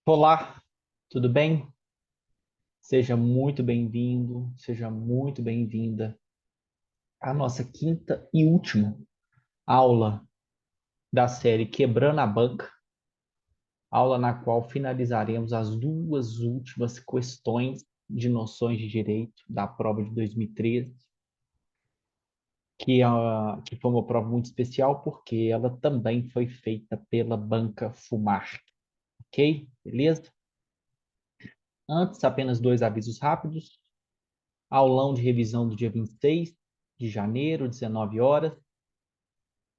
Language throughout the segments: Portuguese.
Olá, tudo bem? Seja muito bem-vindo, seja muito bem-vinda à nossa quinta e última aula da série Quebrando a Banca, aula na qual finalizaremos as duas últimas questões de noções de direito da prova de 2013, que foi uma prova muito especial porque ela também foi feita pela Banca Fumar, ok? Beleza? Antes, apenas dois avisos rápidos. Aulão de revisão do dia 26 de janeiro, 19 horas.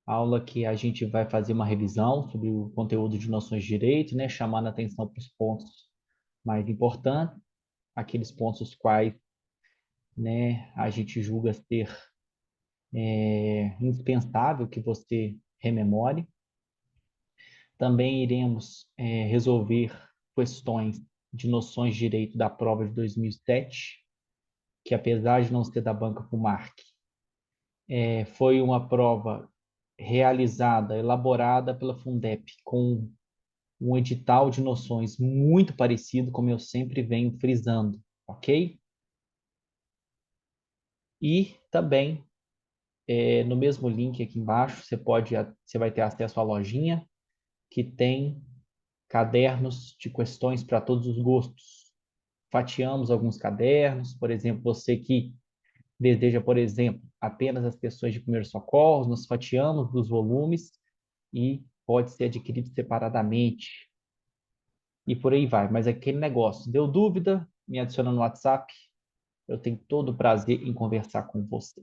Aula que a gente vai fazer uma revisão sobre o conteúdo de noções de direito, né? Chamando a atenção para os pontos mais importantes, aqueles pontos os quais, né, a gente julga ser indispensável que você rememore. Também iremos resolver questões de noções de direito da prova de 2007, que apesar de não ser da Banca Fumarc, foi uma prova realizada, elaborada pela Fundep, com um edital de noções muito parecido, como eu sempre venho frisando, ok? E também, no mesmo link aqui embaixo, você vai ter acesso à lojinha, que tem cadernos de questões para todos os gostos. Fatiamos alguns cadernos, por exemplo, você que deseja, por exemplo, apenas as questões de primeiros socorros, nós fatiamos dos volumes e pode ser adquirido separadamente. E por aí vai. Mas aquele negócio, deu dúvida, me adiciona no WhatsApp, eu tenho todo o prazer em conversar com você.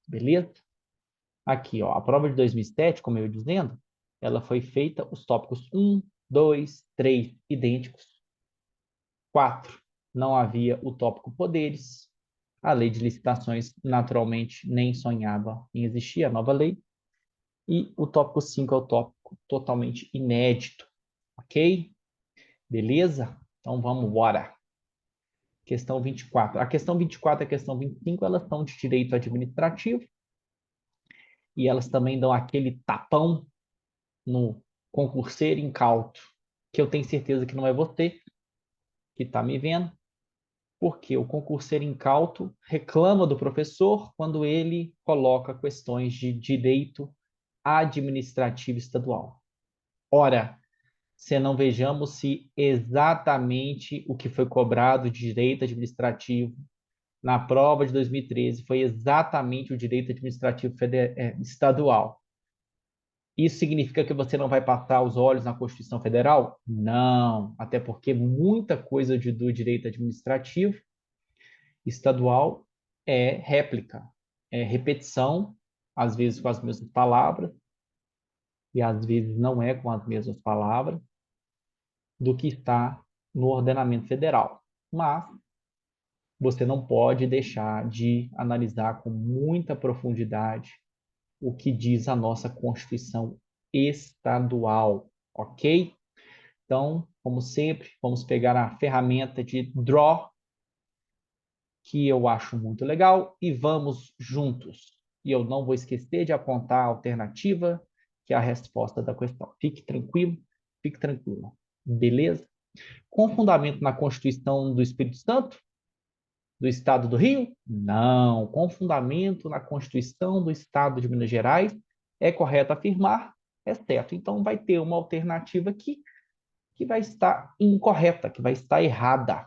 Beleza? Aqui, ó, a prova de 2007, como eu ia dizendo, ela foi feita os tópicos um, 2, 3 idênticos. 4, não havia o tópico poderes. A lei de licitações, naturalmente, nem sonhava em existir, a nova lei. E o tópico 5 é o tópico totalmente inédito. Ok? Beleza? Então vamos embora. Questão 24. A questão 24 e a questão 25, elas são de direito administrativo e elas também dão aquele tapão no concurseiro incauto, que eu tenho certeza que não é você que está me vendo, porque o concurseiro incauto reclama do professor quando ele coloca questões de direito administrativo estadual. Ora, se não vejamos se exatamente o que foi cobrado de direito administrativo na prova de 2013 foi exatamente o direito administrativo estadual. Isso significa que você não vai passar os olhos na Constituição Federal? Não, até porque muita coisa do direito administrativo estadual é réplica, é repetição, às vezes com as mesmas palavras, e às vezes não é com as mesmas palavras, do que está no ordenamento federal. Mas você não pode deixar de analisar com muita profundidade o que diz a nossa Constituição estadual, ok? Então, como sempre, vamos pegar a ferramenta de Draw, que eu acho muito legal, e vamos juntos. E eu não vou esquecer de apontar a alternativa, que é a resposta da questão. Fique tranquilo, fique tranquila. Beleza? Com fundamento na Constituição do Espírito Santo, do Estado do Rio? Não. Com fundamento na Constituição do Estado de Minas Gerais, é correto afirmar, é certo. Então, vai ter uma alternativa aqui que vai estar incorreta, que vai estar errada.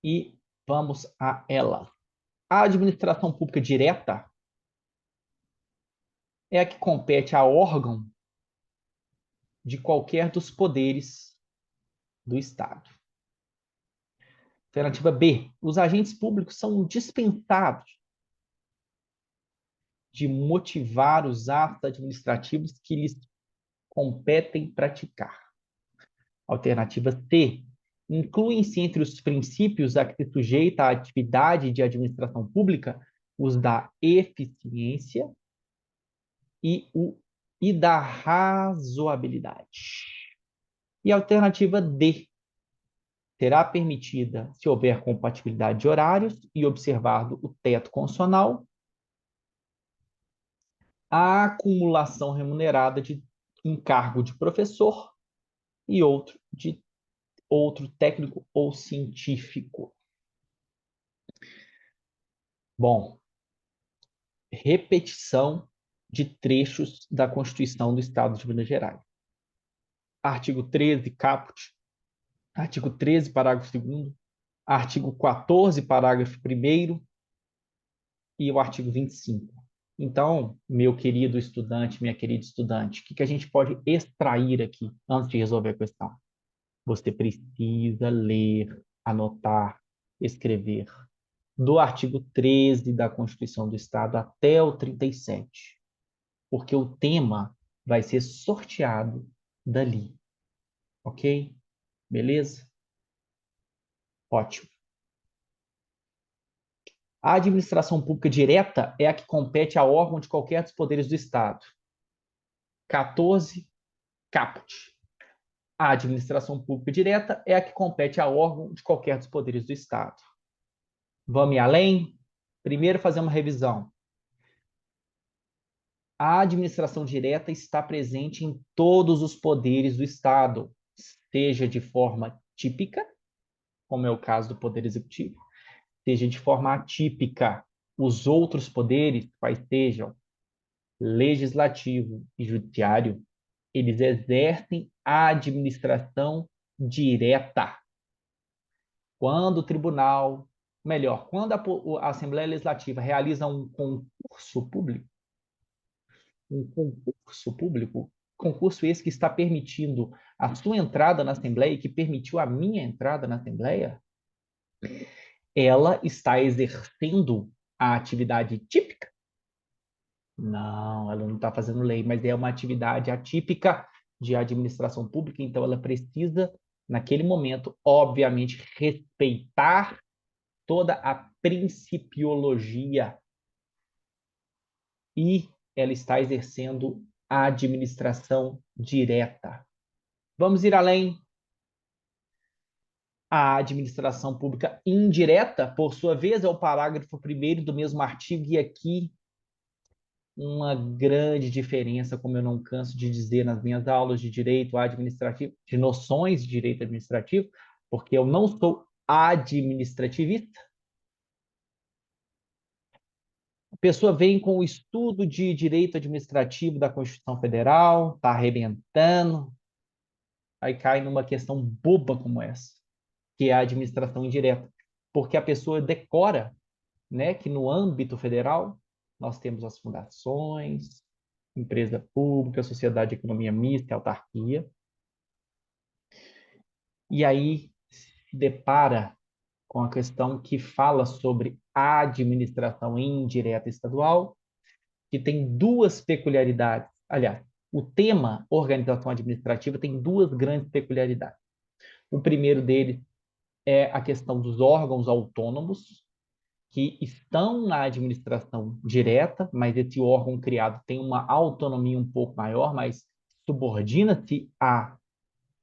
E vamos a ela. A administração pública direta é a que compete a órgão de qualquer dos poderes do Estado. Alternativa B. Os agentes públicos são dispensados de motivar os atos administrativos que lhes competem praticar. Alternativa C. Incluem-se entre os princípios a que se sujeita a atividade de administração pública os da eficiência e da razoabilidade. E a alternativa D. Será permitida se houver compatibilidade de horários e observado o teto constitucional a acumulação remunerada de encargo de professor e outro de outro técnico ou científico. Bom, repetição de trechos da Constituição do Estado de Minas Gerais. Artigo 13, caput. Artigo 13, parágrafo 2º. Artigo 14, parágrafo 1º. E o artigo 25. Então, meu querido estudante, minha querida estudante, o que a gente pode extrair aqui antes de resolver a questão? Você precisa ler, anotar, escrever do artigo 13 da Constituição do Estado até o 37, porque o tema vai ser sorteado dali, ok? Beleza? Ótimo. A administração pública direta é a que compete a órgão de qualquer dos poderes do Estado. 14, caput. A administração pública direta é a que compete a órgão de qualquer dos poderes do Estado. Vamos ir além? Primeiro, fazer uma revisão. A administração direta está presente em todos os poderes do Estado, seja de forma típica, como é o caso do Poder Executivo, seja de forma atípica. Os outros poderes, quais sejam legislativo e judiciário, eles exercem a administração direta. Quando o tribunal, melhor, quando a Assembleia Legislativa realiza um concurso esse que está permitindo a sua entrada na Assembleia e que permitiu a minha entrada na Assembleia, ela está exercendo a atividade típica? Não, ela não está fazendo lei, mas é uma atividade atípica de administração pública, então ela precisa, naquele momento, obviamente, respeitar toda a principiologia e ela está exercendo a administração direta. Vamos ir além. A administração pública indireta, por sua vez, é o parágrafo 1º do mesmo artigo, e aqui uma grande diferença, como eu não canso de dizer nas minhas aulas de direito administrativo, de noções de direito administrativo, porque eu não sou administrativista. A pessoa vem com o estudo de direito administrativo da Constituição Federal, está arrebentando, aí cai numa questão boba como essa, que é a administração indireta. Porque a pessoa decora, né, que no âmbito federal nós temos as fundações, empresa pública, sociedade de economia mista, autarquia. E aí se depara com a questão que fala sobre a administração indireta estadual, que tem duas peculiaridades. Aliás, o tema organização administrativa tem duas grandes peculiaridades. O primeiro deles é a questão dos órgãos autônomos, que estão na administração direta, mas esse órgão criado tem uma autonomia um pouco maior, mas subordina-se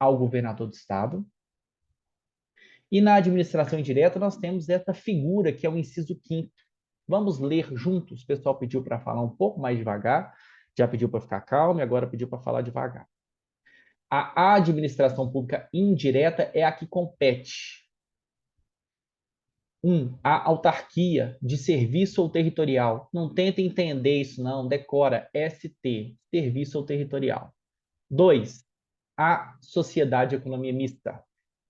ao governador do estado. E na administração indireta nós temos essa figura que é o inciso 5º. Vamos ler juntos. O pessoal pediu para falar um pouco mais devagar, já pediu para ficar calmo e agora pediu para falar devagar. A administração pública indireta é a que compete. A autarquia de serviço ou territorial. Não tenta entender isso, não. Decora ST, serviço ou territorial. 2, a sociedade de economia mista.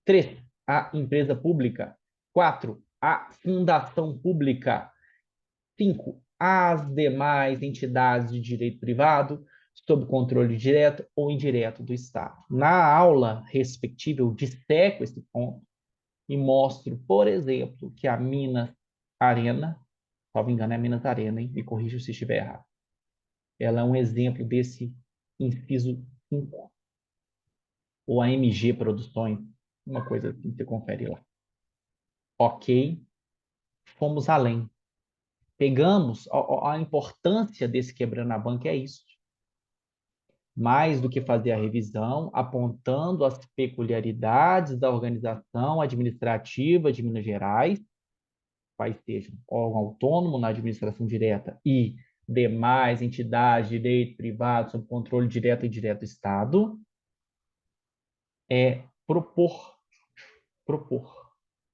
3, a empresa pública. 4, a fundação pública. 5, as demais entidades de direito privado, sob controle direto ou indireto do Estado. Na aula respectiva, eu disseco esse ponto e mostro, por exemplo, que a Minas Arena, se não me engano é a Minas Arena, hein? Me corrija se estiver errado. Ela é um exemplo desse inciso 5, ou a MG Produções, uma coisa assim, você confere lá. Ok, fomos além. Pegamos a importância desse quebrando a banca é isso. Mais do que fazer a revisão, apontando as peculiaridades da organização administrativa de Minas Gerais, quais sejam órgão autônomo na administração direta e demais entidades de direito privado sob controle direto e indireto do Estado. é propor,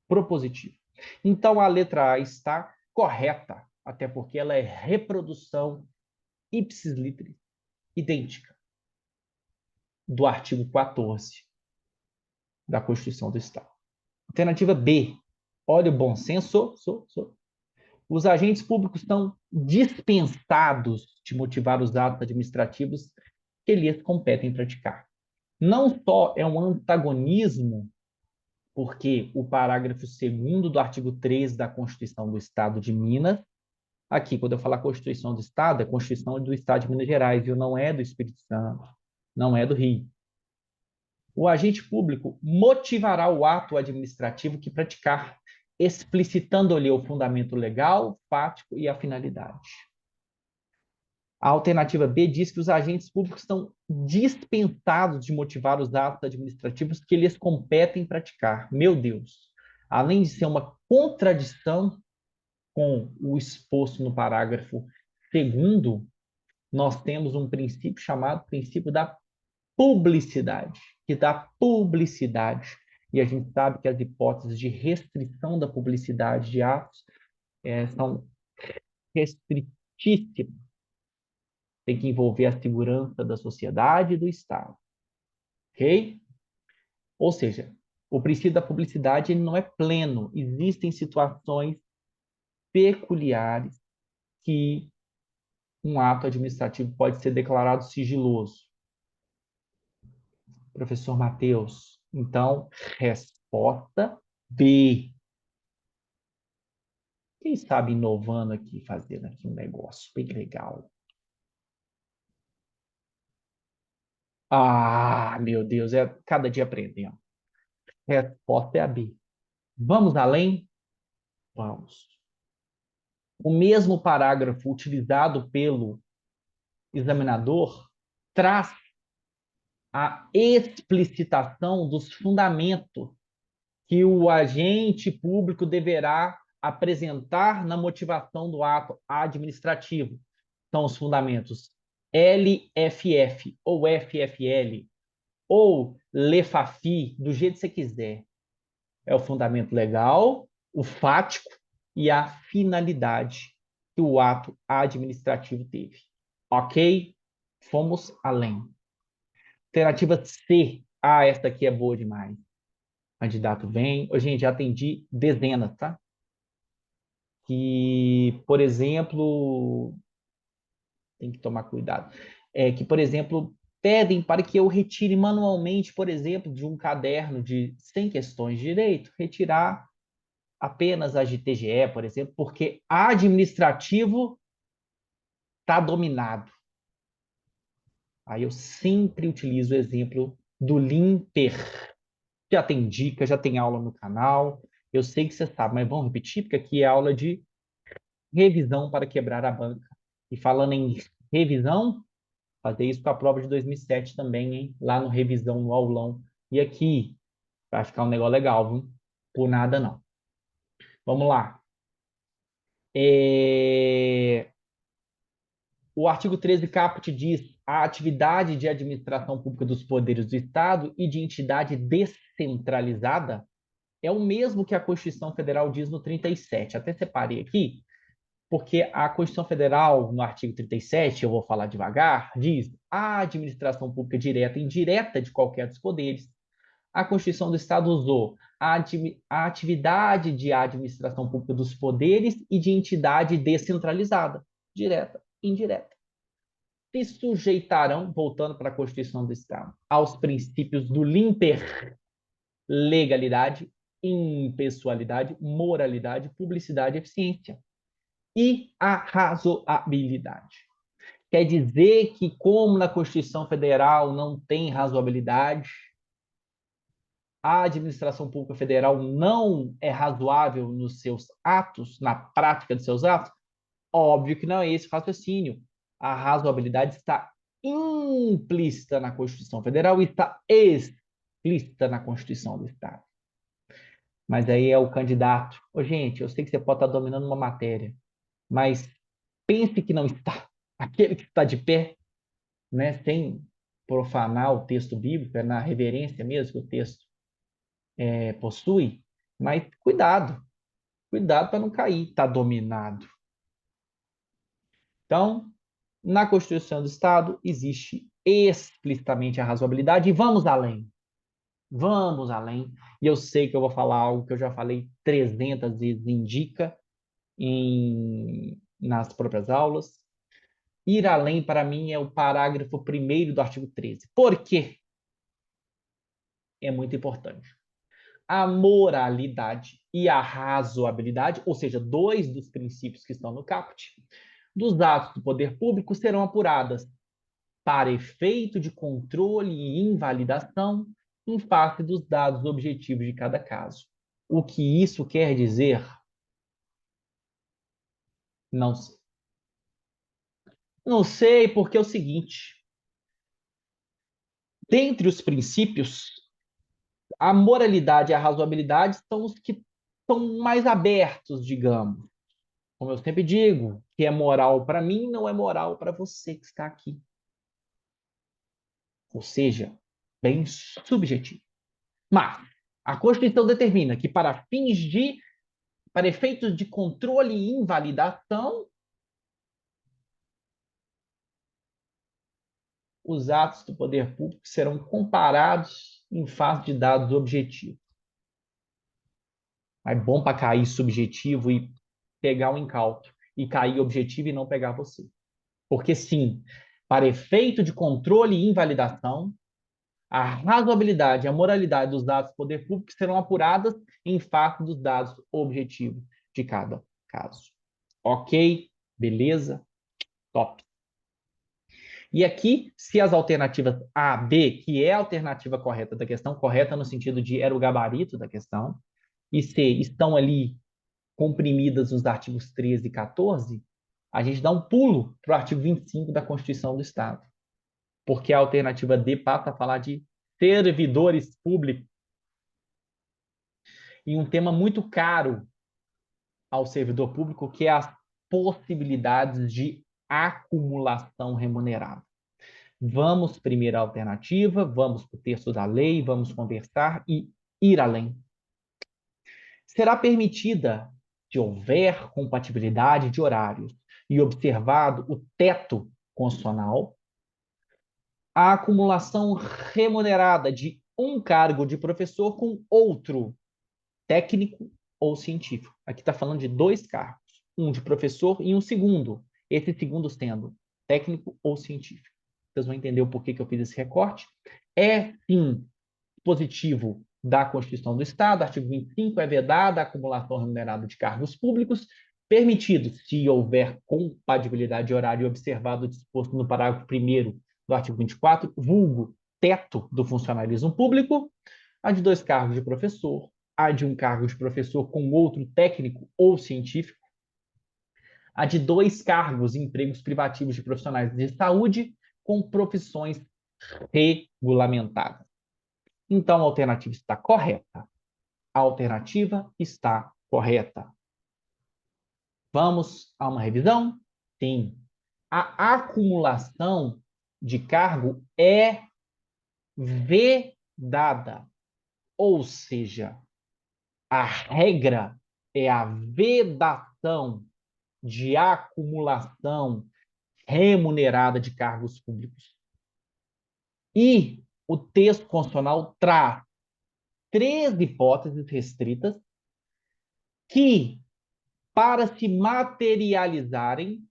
propositivo. Então, a letra A está correta, até porque ela é reprodução ipsis literis, idêntica, do artigo 14 da Constituição do Estado. Alternativa B. Olha o bom senso. Os agentes públicos estão dispensados de motivar os atos administrativos que lhes competem praticar. Não só é um antagonismo, porque o parágrafo 2º do artigo 13 da Constituição do Estado de Minas, aqui, quando eu falar Constituição do Estado, é Constituição do Estado de Minas Gerais, viu? Não é do Espírito Santo, não é do Rio. O agente público motivará o ato administrativo que praticar, explicitando-lhe o fundamento legal, fático e a finalidade. A alternativa B diz que os agentes públicos estão dispensados de motivar os atos administrativos que lhes competem praticar. Meu Deus! Além de ser uma contradição com o exposto no parágrafo 2º, nós temos um princípio chamado princípio da publicidade, que dá publicidade. E a gente sabe que as hipóteses de restrição da publicidade de atos são restritíssimas. Tem que envolver a segurança da sociedade e do Estado. Ok? Ou seja, o princípio da publicidade ele não é pleno. Existem situações peculiares que um ato administrativo pode ser declarado sigiloso. Professor Matheus, então, resposta B. Quem sabe inovando aqui, fazendo aqui um negócio bem legal. Ah, meu Deus, é cada dia aprendendo. Resposta é a B. Vamos além? Vamos. O mesmo parágrafo utilizado pelo examinador traz a explicitação dos fundamentos que o agente público deverá apresentar na motivação do ato administrativo. São os fundamentos LFF ou FFL ou LEFAFI, do jeito que você quiser. É o fundamento legal, o fático e a finalidade que o ato administrativo teve. Ok? Fomos além. Alternativa C. Ah, essa aqui é boa demais. Candidato vem. Ô, gente, já atendi dezenas, tá? Que, por exemplo, tem que tomar cuidado. Que, por exemplo, pedem para que eu retire manualmente, por exemplo, de um caderno de 100 questões de direito, retirar apenas as de TGE, por exemplo, porque administrativo está dominado. Aí eu sempre utilizo o exemplo do Limper. Já tem dica, já tem aula no canal. Eu sei que você sabe, mas vamos repetir, porque aqui é aula de revisão para quebrar a banca. E falando em revisão, fazer isso com a prova de 2007 também, hein? Lá no revisão, no aulão. E aqui, vai ficar um negócio legal, viu? Por nada não. Vamos lá. O artigo 13 caput diz a atividade de administração pública dos poderes do Estado e de entidade descentralizada é o mesmo que a Constituição Federal diz no 37. Até separei aqui, porque a Constituição Federal, no artigo 37, eu vou falar devagar, diz a administração pública direta e indireta de qualquer dos poderes. A Constituição do Estado usou a atividade de administração pública dos poderes e de entidade descentralizada, direta e indireta. Se sujeitarão, voltando para a Constituição do Estado, aos princípios do limper, legalidade, impessoalidade, moralidade, publicidade e eficiência. E a razoabilidade. Quer dizer que, como na Constituição Federal não tem razoabilidade, a administração pública federal não é razoável nos seus atos, na prática de seus atos? Óbvio que não é esse o raciocínio. A razoabilidade está implícita na Constituição Federal e está explícita na Constituição do Estado. Mas aí é o candidato. Ô, gente, eu sei que você pode estar dominando uma matéria, mas pense que não está. Aquele que está de pé, né, sem profanar o texto bíblico, é na reverência mesmo que o texto possui, mas cuidado para não cair, está dominado. Então, na Constituição do Estado existe explicitamente a razoabilidade e vamos além. Vamos além. E eu sei que eu vou falar algo que eu já falei 300 vezes, indica nas próprias aulas. Ir além, para mim, é o parágrafo 1º do artigo 13. Por quê? É muito importante. A moralidade e a razoabilidade, ou seja, dois dos princípios que estão no caput, dos atos do poder público serão apuradas para efeito de controle e invalidação em face dos dados objetivos de cada caso. O que isso quer dizer? Não sei. Não sei, porque é o seguinte: dentre os princípios, a moralidade e a razoabilidade são os que são mais abertos, digamos. Como eu sempre digo, que é moral para mim não é moral para você que está aqui. Ou seja, bem subjetivo. Mas a Constituição determina que para efeitos de controle e invalidação, os atos do poder público serão comparados em face de dados objetivos. É bom para cair subjetivo e pegar o incauto, e cair objetivo e não pegar você. Porque, sim, para efeito de controle e invalidação, a razoabilidade e a moralidade dos dados do poder público serão apuradas em face dos dados objetivos de cada caso. Ok? Beleza? Top. E aqui, se as alternativas A, B, que é a alternativa correta da questão, correta no sentido de era o gabarito da questão, e C, estão ali comprimidas nos artigos 13 e 14, a gente dá um pulo para o artigo 25 da Constituição do Estado. Porque a alternativa D passa a falar de servidores públicos. E um tema muito caro ao servidor público, que é as possibilidades de acumulação remunerada. Vamos primeiro à alternativa, vamos para o texto da lei, vamos conversar e ir além. Será permitida, se houver compatibilidade de horários e observado o teto constitucional, a acumulação remunerada de um cargo de professor com outro, técnico ou científico. Aqui está falando de 2 cargos, um de professor e um segundo, esse segundo sendo técnico ou científico. Vocês vão entender o porquê que eu fiz esse recorte. É, sim, positivo da Constituição do Estado, artigo 25, é vedada a acumulação remunerada de cargos públicos, permitido, se houver compatibilidade de horário observado o disposto no parágrafo 1º do artigo 24, vulgo teto do funcionalismo público, a de 2 cargos de professor, a de um cargo de professor com outro técnico ou científico, a de 2 cargos em empregos privativos de profissionais de saúde com profissões regulamentadas. Então, a alternativa está correta. A alternativa está correta. Vamos a uma revisão? Sim. A acumulação de cargo é vedada. Ou seja, a regra é a vedação de acumulação remunerada de cargos públicos. E o texto constitucional traz 3 hipóteses restritas que, para se materializarem,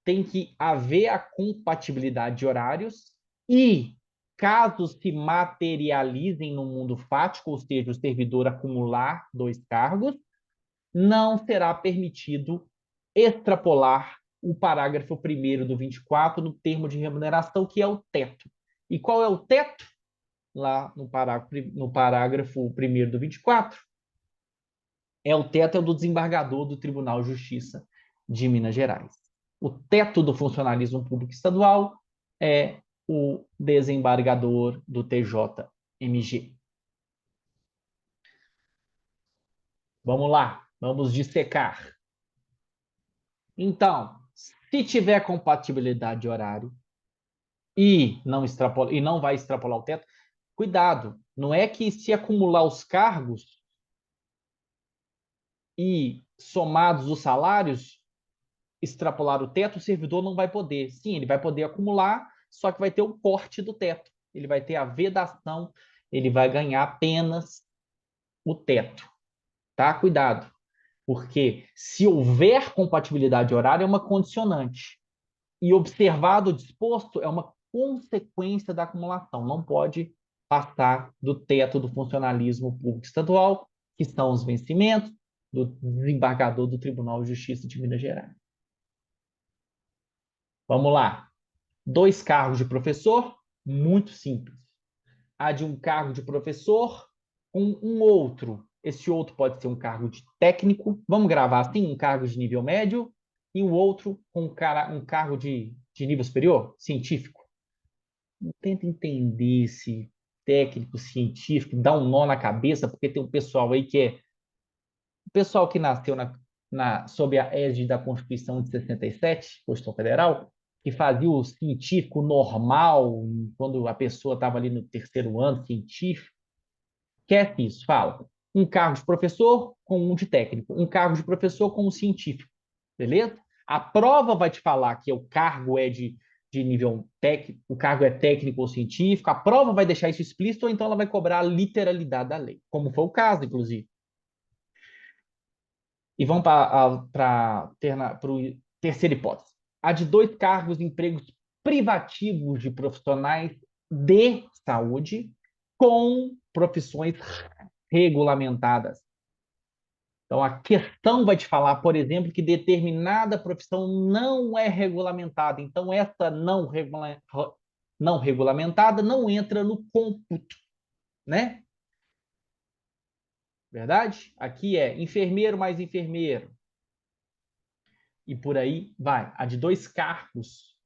tem que haver a compatibilidade de horários e, caso se materializem no mundo fático, ou seja, o servidor acumular 2 cargos, não será permitido extrapolar o parágrafo 1º do 24 no termo de remuneração, que é o teto. E qual é o teto? Lá no parágrafo 1º do 24, o teto é o do desembargador do Tribunal de Justiça de Minas Gerais. O teto do funcionalismo público estadual é o desembargador do TJMG. Vamos lá, vamos dissecar. Então, se tiver compatibilidade de horário, e não vai extrapolar o teto, cuidado, não é que se acumular os cargos e somados os salários, extrapolar o teto, o servidor não vai poder. Sim, ele vai poder acumular, só que vai ter o corte do teto. Ele vai ter a vedação, ele vai ganhar apenas o teto. Tá? Cuidado, porque se houver compatibilidade horária, é uma condicionante. E observado o disposto é uma consequência da acumulação. Não pode passar do teto do funcionalismo público estadual, que são os vencimentos do desembargador do Tribunal de Justiça de Minas Gerais. Vamos lá. 2 cargos de professor, muito simples. Há de um cargo de professor com um outro. Esse outro pode ser um cargo de técnico, vamos gravar assim, um cargo de nível médio, e o outro com um cargo de nível superior, científico. Não tenta entender esse técnico científico, dá um nó na cabeça, porque tem um pessoal aí que é. O pessoal que nasceu sob a égide da Constituição de 67, Constituição Federal, que fazia o científico normal, quando a pessoa estava ali no terceiro ano científico, quer isso, fala. Um cargo de professor com um de técnico, um cargo de professor com um científico, beleza? A prova vai te falar que o cargo é de nível técnico, o cargo é técnico ou científico, a prova vai deixar isso explícito, ou então ela vai cobrar a literalidade da lei, como foi o caso, inclusive. E vamos para a terceira hipótese. Há de 2 cargos de empregos privativos de profissionais de saúde com profissões regulamentadas. Então, a questão vai te falar, por exemplo, que determinada profissão não é regulamentada. Então, essa não regulamentada não entra no cômputo, né? Verdade? Aqui é enfermeiro mais enfermeiro. E por aí vai. Há de 2 cargos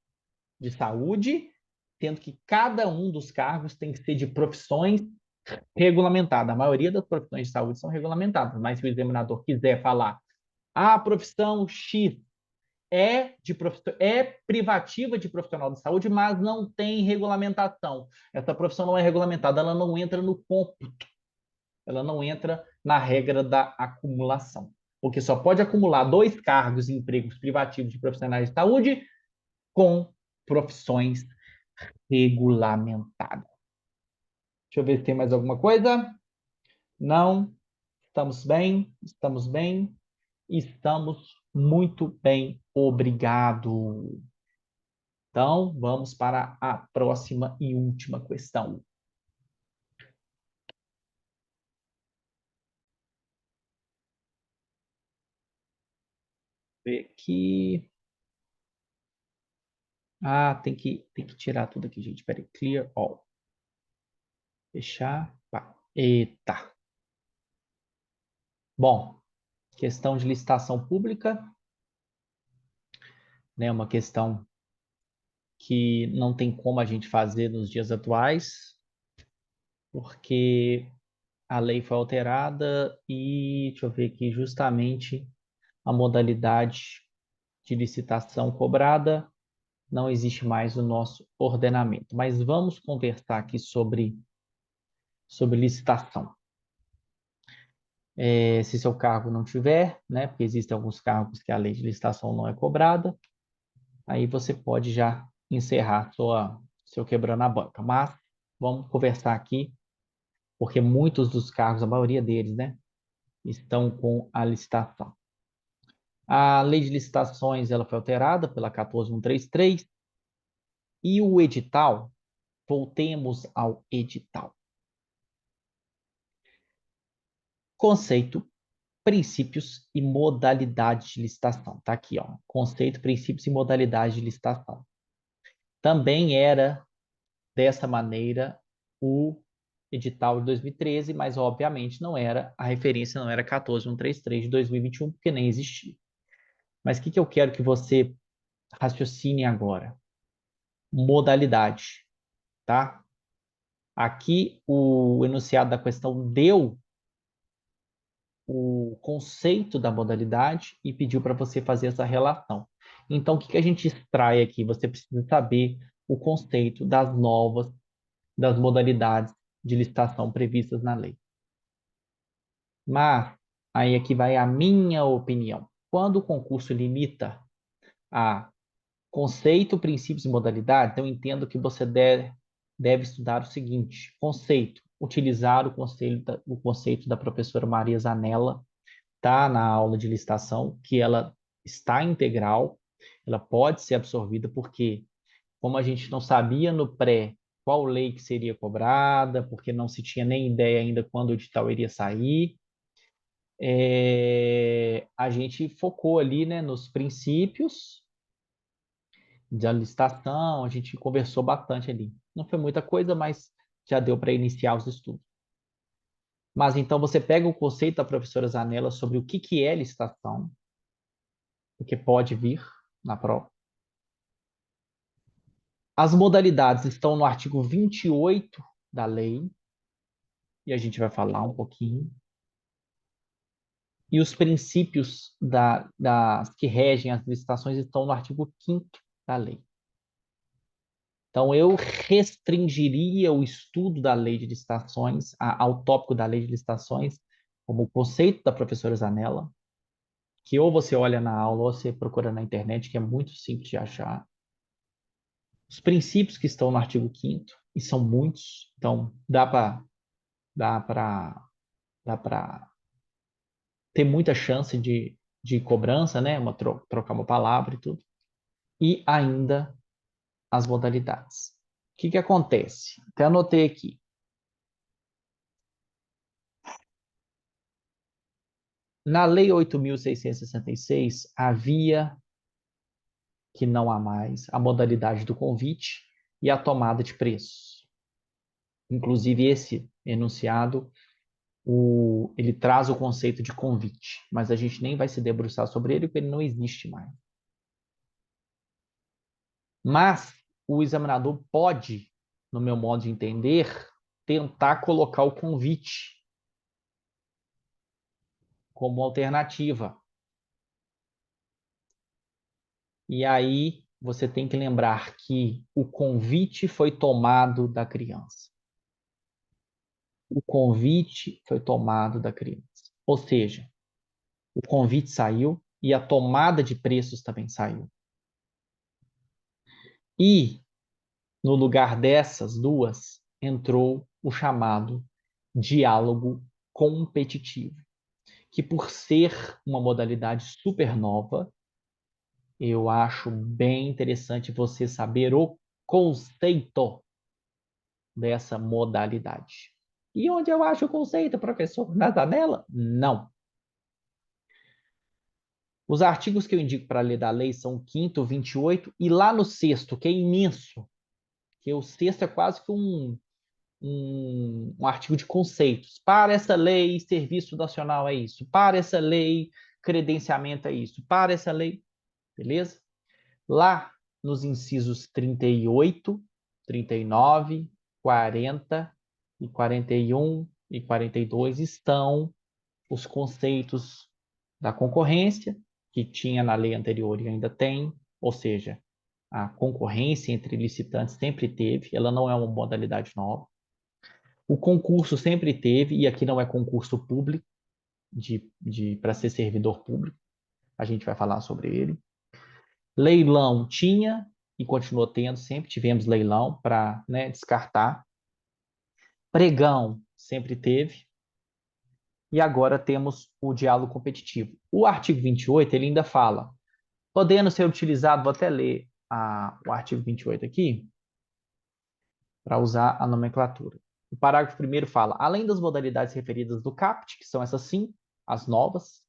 de saúde, tendo que cada um dos cargos tem que ser de profissões regulamentadas. A maioria das profissões de saúde são regulamentadas, mas se o examinador quiser falar a profissão X é privativa de profissional de saúde, mas não tem regulamentação. Essa profissão não é regulamentada, ela não entra no cômputo, ela não entra na regra da acumulação. Porque só pode acumular 2 cargos em empregos privativos de profissionais de saúde com profissões regulamentadas. Deixa eu ver se tem mais alguma coisa. Não. Estamos bem, estamos bem, estamos muito bem, obrigado. Então, vamos para a próxima e última questão. Vou ver aqui. Ah, tem que tirar tudo aqui, gente. Espera aí. Clear all. Fechar. Pá. Eita. Bom, questão de licitação pública, né? Uma questão que não tem como a gente fazer nos dias atuais, porque a lei foi alterada e, deixa eu ver aqui, justamente a modalidade de licitação cobrada não existe mais no nosso ordenamento. Mas vamos conversar aqui sobre licitação. Se seu cargo não tiver, né, porque existem alguns cargos que a lei de licitação não é cobrada, aí você pode já encerrar seu quebrando a banca. Mas vamos conversar aqui, porque muitos dos cargos, a maioria deles, né, estão com a licitação. A lei de licitações ela foi alterada pela 14133 e o edital, voltemos ao edital. Conceito, princípios e modalidades de licitação. Tá aqui, ó. Conceito, princípios e modalidades de licitação. Também era dessa maneira o edital de 2013, mas obviamente não era, a referência não era 14133 de 2021, porque nem existia. Mas o que eu quero que você raciocine agora? Modalidade, tá? Aqui o enunciado da questão deu o conceito da modalidade e pediu para você fazer essa relação. Então, o que a gente extrai aqui? Você precisa saber o conceito das modalidades de licitação previstas na lei. Mas, aí aqui vai a minha opinião. Quando o concurso limita a conceito, princípios e modalidades, eu entendo que você deve estudar o seguinte: conceito, utilizar o conceito da professora Maria Zanella, está na aula de licitação, que ela está integral, ela pode ser absorvida, porque como a gente não sabia no pré qual lei que seria cobrada, porque não se tinha nem ideia ainda quando o edital iria sair, a gente focou ali, né, nos princípios da licitação, a gente conversou bastante ali. Não foi muita coisa, mas já deu para iniciar os estudos. Mas então você pega o conceito da professora Zanella sobre o que é licitação, o que pode vir na prova. As modalidades estão no artigo 28 da lei, e a gente vai falar um pouquinho. E os princípios que regem as licitações estão no artigo 5º da lei. Então, eu restringiria o estudo da lei de licitações ao tópico da lei de licitações, como o conceito da professora Zanella, que ou você olha na aula ou você procura na internet, que é muito simples de achar. Os princípios que estão no artigo 5º, e são muitos, então dá para dá para ter muita chance de cobrança, né? Trocar uma palavra e tudo. E ainda as modalidades. O que acontece? Até anotei aqui. Na Lei 8.666, havia, que não há mais, a modalidade do convite e a tomada de preços. Inclusive, esse enunciado, ele traz o conceito de convite, mas a gente nem vai se debruçar sobre ele, porque ele não existe mais. Mas o examinador pode, no meu modo de entender, tentar colocar o convite como alternativa. E aí você tem que lembrar que o convite foi tomado da criança. O convite foi tomado da criança. Ou seja, o convite saiu e a tomada de preços também saiu. E no lugar dessas duas entrou o chamado diálogo competitivo, que por ser uma modalidade super nova, eu acho bem interessante você saber o conceito dessa modalidade. E onde eu acho o conceito, professor? Na janela? Não. Os artigos que eu indico para ler da lei são o 5º, 28, e lá no 6º, que é imenso, que o 6º é quase que um artigo de conceitos. Para essa lei, serviço nacional é isso. Para essa lei, credenciamento é isso. Para essa lei, beleza? Lá nos incisos 38, 39, 40 e 41 e 42 estão os conceitos da concorrência, que tinha na lei anterior e ainda tem, ou seja, a concorrência entre licitantes sempre teve, ela não é uma modalidade nova. O concurso sempre teve, e aqui não é concurso público, para ser servidor público, a gente vai falar sobre ele. Leilão tinha e continuou tendo, sempre tivemos leilão para, né, descartar. Pregão sempre teve. E agora temos o diálogo competitivo. O artigo 28, ele ainda fala, podendo ser utilizado, vou até ler o artigo 28 aqui, para usar a nomenclatura. O parágrafo primeiro fala, além das modalidades referidas do CAPT, que são essas sim, as novas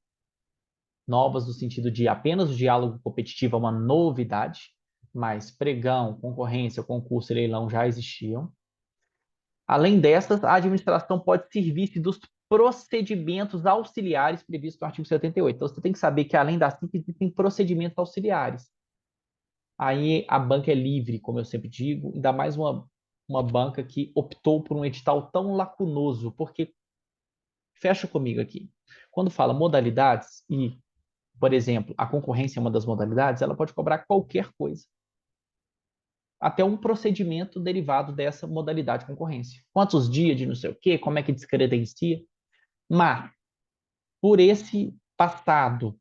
no sentido de apenas o diálogo competitivo é uma novidade, mas pregão, concorrência, concurso e leilão já existiam. Além dessas, a administração pode servir-se dos procedimentos auxiliares previstos no artigo 78. Então, você tem que saber que, além da CIP, existem procedimentos auxiliares. Aí, a banca é livre, como eu sempre digo, ainda mais uma banca que optou por um edital tão lacunoso, porque, fecha comigo aqui, quando fala modalidades e, por exemplo, a concorrência é uma das modalidades, ela pode cobrar qualquer coisa. até um procedimento derivado dessa modalidade de concorrência. Quantos dias de não sei o quê, como é que descredencia. Mas, por esse passado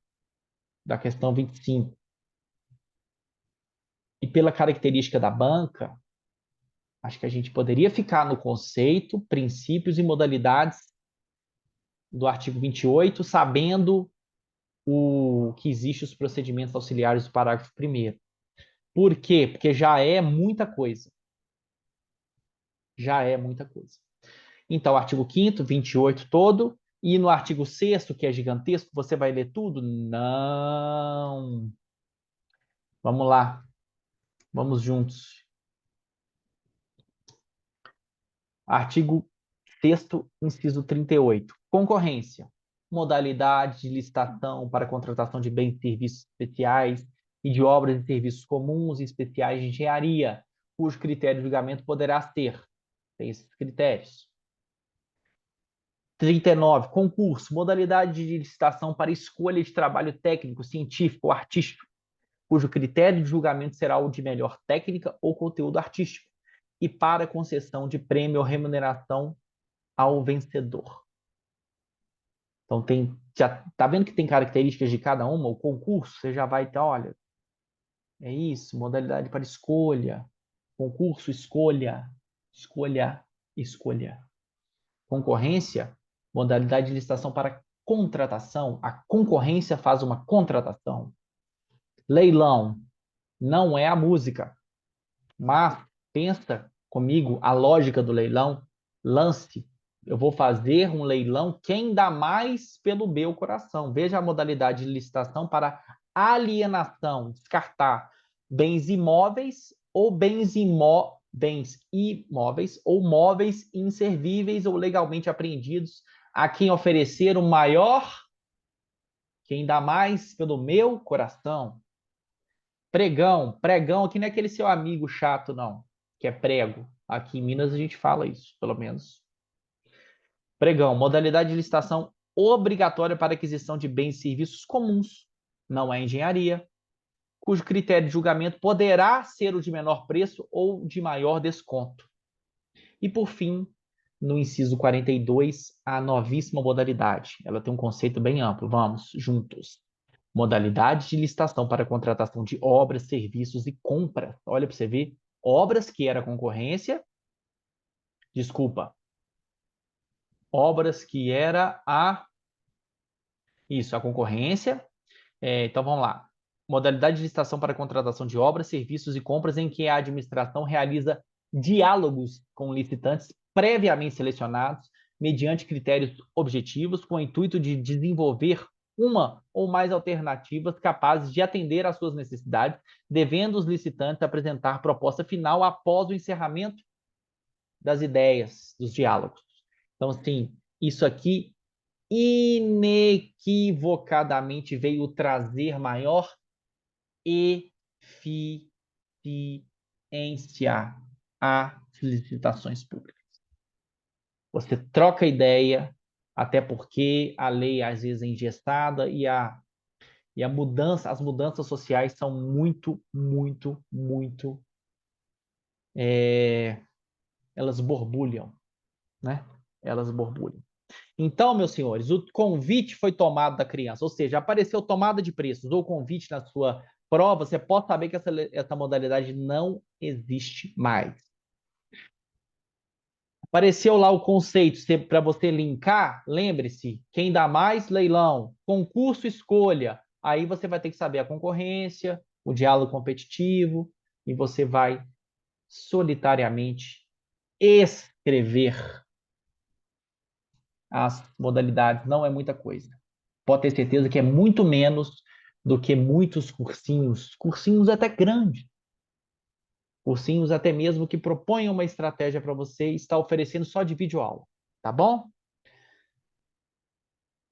da questão 25 e pela característica da banca, acho que a gente poderia ficar no conceito, princípios e modalidades do artigo 28, sabendo que existem os procedimentos auxiliares do parágrafo 1º. Por quê? Porque já é muita coisa. Já é muita coisa. Então, artigo 5º, 28 todo, e no artigo 6º, que é gigantesco, você vai ler tudo? Não. Vamos lá. Vamos juntos. Artigo 6º, inciso 38. Concorrência. Modalidade de licitação para contratação de bens e serviços especiais e de obras e serviços comuns e especiais de engenharia, cujo critério de julgamento poderá ser. Tem esses critérios. 39. Concurso. Modalidade de licitação para escolha de trabalho técnico, científico ou artístico, cujo critério de julgamento será o de melhor técnica ou conteúdo artístico, e para concessão de prêmio ou remuneração ao vencedor. Então, já tá vendo que tem características de cada uma? O concurso, você já vai ter, olha, é isso, modalidade para escolha. Concurso, escolha. Escolha, escolha. Concorrência, modalidade de licitação para contratação. A concorrência faz uma contratação. Leilão, não é a música, mas pensa comigo a lógica do leilão. Lance. Eu vou fazer um leilão, quem dá mais pelo meu coração. Veja a modalidade de licitação para alienação, descartar bens imóveis ou bens imóveis ou móveis inservíveis ou legalmente apreendidos a quem oferecer o maior, quem dá mais pelo meu coração. Pregão, pregão aqui não é aquele seu amigo chato, não, que é prego. Aqui em Minas a gente fala isso, pelo menos. Pregão, modalidade de licitação obrigatória para aquisição de bens e serviços comuns, não é engenharia, cujo critério de julgamento poderá ser o de menor preço ou de maior desconto. E, por fim, no inciso 42, a novíssima modalidade. Ela tem um conceito bem amplo. Vamos juntos. Modalidade de licitação para contratação de obras, serviços e compras. Olha para você ver. Obras que era concorrência. Desculpa. Obras que era a concorrência. Então, vamos lá. Modalidade de licitação para contratação de obras, serviços e compras em que a administração realiza diálogos com licitantes previamente selecionados, mediante critérios objetivos, com o intuito de desenvolver uma ou mais alternativas capazes de atender às suas necessidades, devendo os licitantes apresentar proposta final após o encerramento das ideias, dos diálogos. Então, assim, isso aqui inequivocadamente veio trazer maior eficiência às licitações públicas. Você troca ideia, até porque a lei às vezes é engessada e as mudanças sociais são muito, muito, muito, elas borbulham, né? Elas borbulham. Então, meus senhores, o convite foi tomado da criança, ou seja, apareceu tomada de preços ou convite na sua prova, você pode saber que essa modalidade não existe mais. Apareceu lá o conceito para você linkar, lembre-se, quem dá mais, leilão, concurso, escolha. Aí você vai ter que saber a concorrência, o diálogo competitivo, e você vai solitariamente escrever as modalidades. Não é muita coisa. Pode ter certeza que é muito menos do que muitos cursinhos até grandes, cursinhos até mesmo que propõem uma estratégia para você e está oferecendo só de videoaula, tá bom?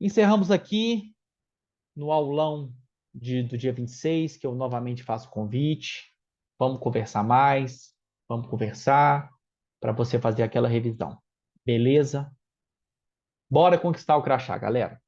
Encerramos aqui no aulão do dia 26, que eu novamente faço convite. Vamos conversar mais, vamos conversar para você fazer aquela revisão. Beleza? Bora conquistar o crachá, galera.